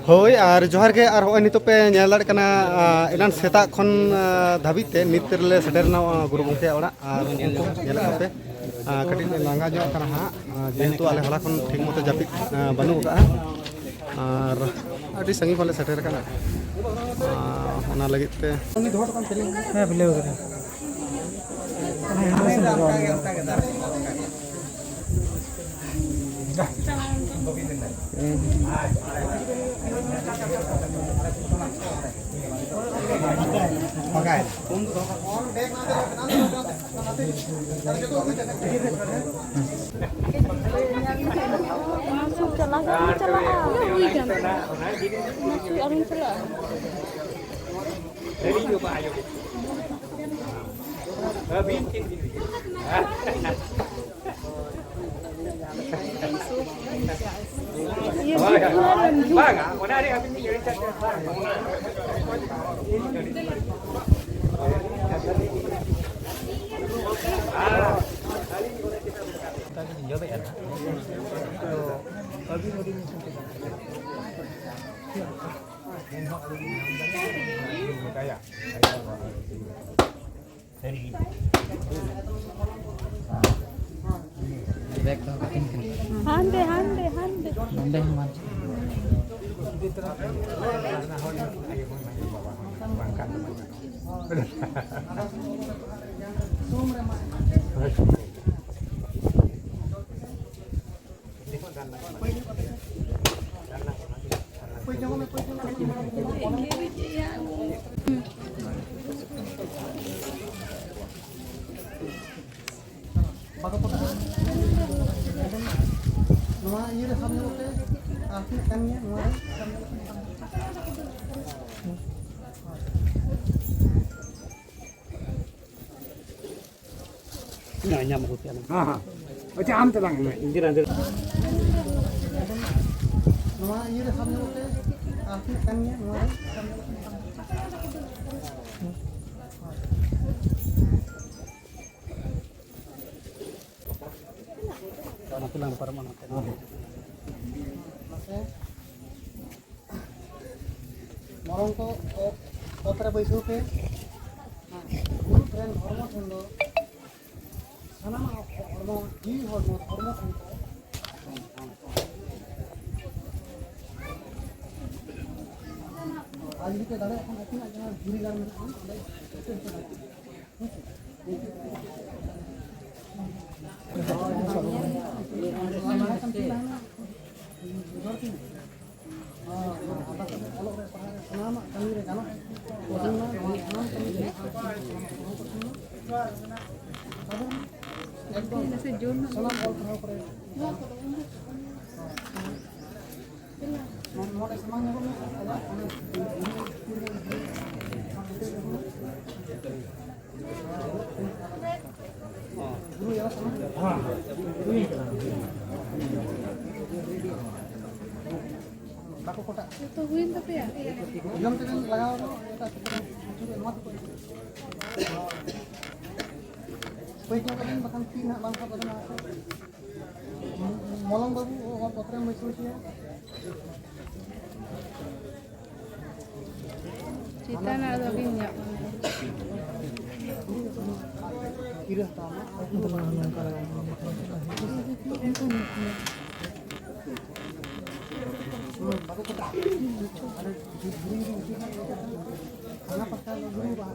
ᱦᱳᱭ ᱟᱨ ᱡᱚᱦᱟᱨ ᱜᱮ ᱟᱨ ᱦᱚᱸᱜᱼᱚᱭ ᱱᱤᱛᱚᱜ ᱯᱮ ᱧᱮᱞ ᱫᱟᱲᱮᱭᱟᱜ ᱠᱟᱱᱟ ᱮᱱᱟᱱ ᱥᱮᱛᱟᱜ ᱠᱷᱚᱱ ᱫᱷᱟᱹᱵᱤᱡ ᱛᱮ ᱱᱤᱛ ᱨᱮᱞᱮ ᱥᱮᱴᱮᱨᱱᱟ ᱜᱩᱨᱩ ᱜᱚᱢᱠᱮᱭᱟᱜ ᱚᱲᱟᱜ ᱟᱨ ᱩᱱᱠᱩ ᱧᱮᱞᱮᱫ ᱠᱚᱯᱮ ᱠᱟᱹᱴᱤᱡ ᱞᱮ ᱞᱟᱸᱜᱟ ᱧᱚᱜ ᱠᱟᱱᱟ ᱦᱟᱸᱜ ᱡᱮᱦᱮᱛᱩ ᱟᱞᱮ ᱦᱚᱞᱟ ᱠᱷᱚᱱ ᱴᱷᱤᱠ ᱢᱚᱛᱚ ᱡᱟᱹᱯᱤᱫ ᱵᱟᱹᱱᱩᱜ ᱠᱟᱜᱼᱟ ᱟᱨ ᱟᱹᱰᱤ ᱥᱟᱺᱜᱤᱧ ᱠᱷᱚᱱ ᱞᱮ ᱥᱮᱴᱮᱨ ᱟᱠᱟᱱᱟ ᱚᱱᱟ ᱞᱟᱹᱜᱤᱫ ᱛᱮ ᱦᱮᱸ ᱵᱤᱞᱟᱹᱣ ᱠᱟᱫᱟ Hande, hande, hande. Nonde man. Nua ini dah sambil oke, akhir kannya nua. Nah, nyam ko tiyan. Ocha am ta lang. Indira. Nua ini dah sambil oke, akhir kannya nua. Aku lampar mana? Morong ko otra baisu pe. Guru tren hormo thendo. Sanama hormo ji hormo thendo. आज भी के दाड़े अपन अपना जहां पूरी गार में Baku kotak. Itu win tapi ya. Belum tekan lagaw no. Wait nyo kami bakang pina bangsa pa na ako. Molong babu o potre mo siya. Cita na ada binyak. Kira tama. Baku kotak. Ana pasal guru ba.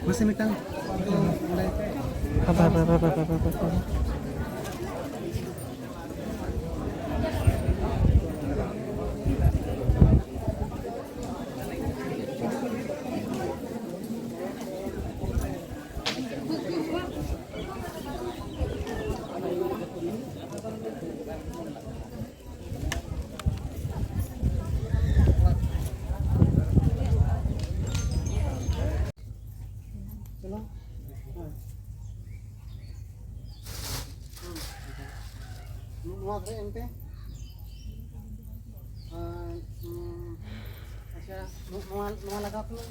Masih mitang. Apa. Nua kre ente. Acha nua lagap lu.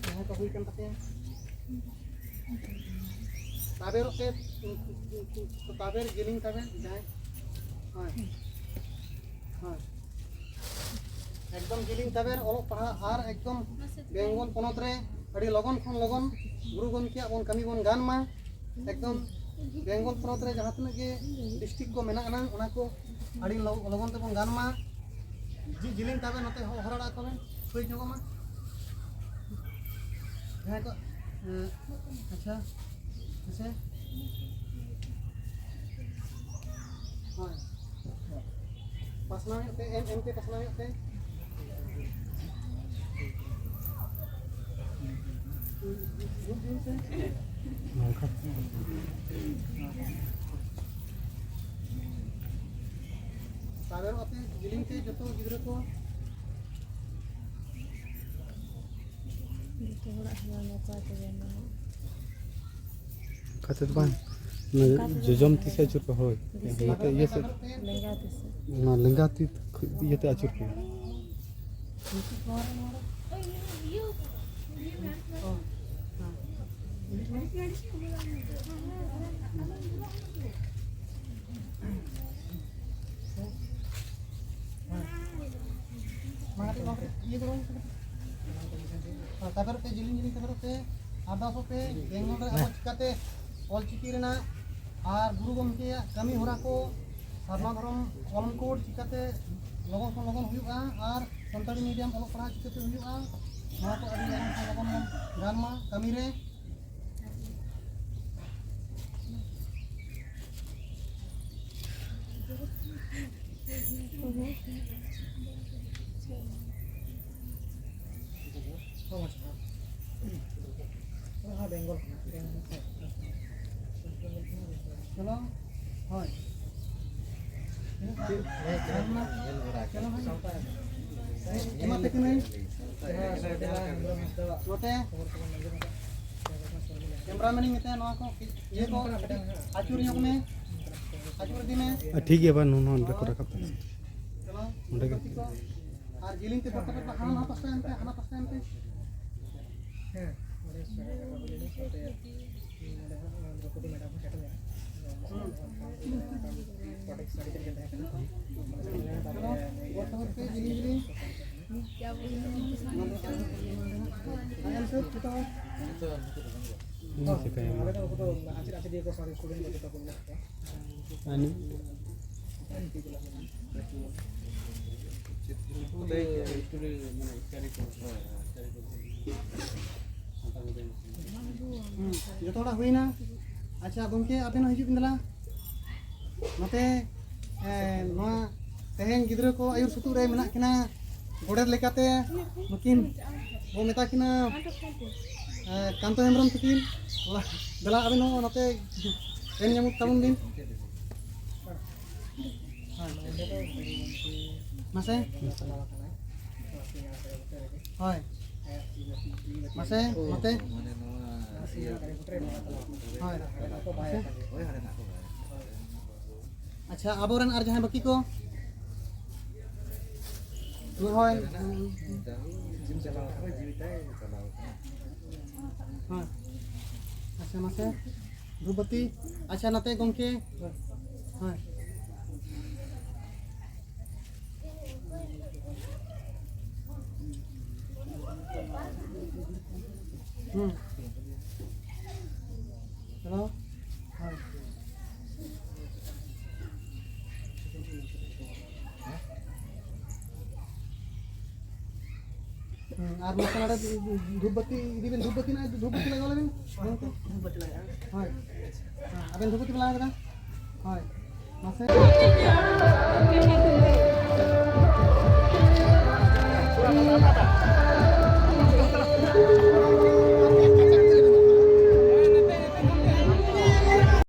Jahan ko huikan pate. Taber oke taber giling taber jahan. एकदम गिलिंग तबेर ओलो पढ़ा are एकदम बेंगल पनत रे अड़ी लगन खन लगन गुरु गमके बन कमी बन गान मा एकदम बेंगल पनत रे जहां तने के डिस्ट्रिक्ट को मेना ना ओना को अड़ी लगन ते बन गान मा गिलिंग तबेर नते हराड़ा को सुई जगो मा जहां को अच्छा ऐसे हां pasna te MT pasna te saber ote giling te joto gidra ko Kata bang, jejom tisa acur ke hoy. Maka iya se, na lenggati iya te acur ke. mangati mangati iya ko tabar te giling tabar te ada pe bengol re abo chikate ol chiki rena ar guru gomke kami hora ko sarna dharam olon code chikate logon huyuga ar santali medium olok parha chikate huyuga noa ko adi logon gan ma kami re चलो हाय चलो भाई एमा पे किने नोते cameraman मिते नोआ को ये को आचुर योग में आचुर दी में ठीक है बा नो रेकॉर्ड रखा चलो और गिलिंग के पत्ता पे हाना पास्ता एंते जोतोड़ा हुईना अच्छा गमके आबेन हिजुब इंदला नते नोआ तेहेन गिद्रा को आयुर सुतु रे मेना किना गोडेर लेकाते मकिन वो मेता किना कांतो हेमरम तकिन दला आबेन नते एन जामुक ताबुन दिन मासे हाय मासे मते अच्छा आबोरन आर जहां बाकी को होय जिम चलाओ जीवित है चलाओ हां ᱢᱟᱥᱮ ᱢᱟᱥᱮ ᱫᱷᱩᱯᱵᱟᱹᱛᱤ ᱟᱪᱪᱷᱟ ᱱᱟᱛᱮ ᱜᱚᱢᱠᱮ ᱦᱳᱭ হ্যালো হয় আর মশলাটা ধূপবাতি দিবেন ধূপবাতি না ধূপবাতি লাগাবেন ধূপবাতি লাগা হয় আবেন ধূপবাতি লাগা হয় মাসে